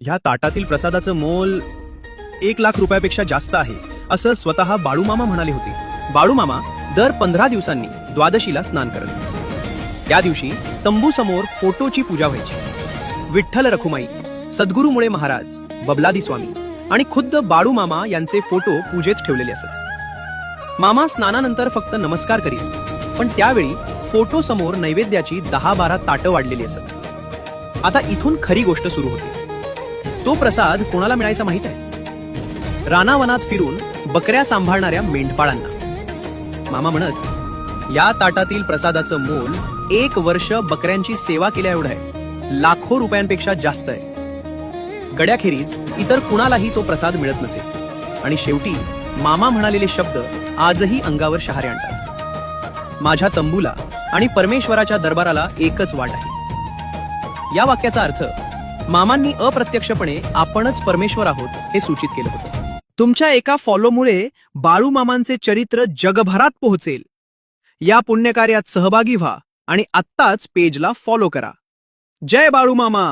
ह्या ताटातील प्रसादाचं मोल 1,00,000 रुपयापेक्षा जास्त आहे असं स्वतः बाळूमामा म्हणाले होते. बाळूमामा दर 15 दिवसांनी द्वादशीला स्नान करत. त्या दिवशी तंबू समोर फोटोची पूजा व्हायची. विठ्ठल रखुमाई, सद्गुरुमुळे महाराज, बबलादी स्वामी आणि खुद्द बाळूमामा यांचे फोटो पूजेत ठेवलेले असत. मामा स्नानानंतर फक्त नमस्कार करीत, पण त्यावेळी फोटो समोर नैवेद्याची 10-12 ताटं वाढलेली असत. आता इथून खरी गोष्ट सुरू होती. तो प्रसाद कोणाला मिळायचा माहित आहे? रानावनात फिरून बकऱ्या सांभाळणाऱ्या मेंढपाळांना. मामा म्हणत, या ताटातील प्रसादाचं मोल 1 वर्ष बकऱ्यांची सेवा केल्या एवढं आहे. लाखो रुपयांपेक्षा जास्त आहे. गड्याखेरीज इतर कुणालाही तो प्रसाद मिळत नसे. आणि शेवटी मामा म्हणालेले शब्द आजही अंगावर शहारे आणतात. माझ्या तंबूला आणि परमेश्वराच्या दरबाराला एकच वाट आहे. या वाक्याचा अर्थ मामांनी अप्रत्यक्षपणे आपणच परमेश्वर आहोत हे सूचित केलं होतं. तुमच्या एका फॉलोमुळे बाळूमामांचे चरित्र जगभरात पोहोचेल. या पुण्यकार्यात सहभागी व्हा आणि आत्ताच पेजला फॉलो करा. जय बाळूमामा.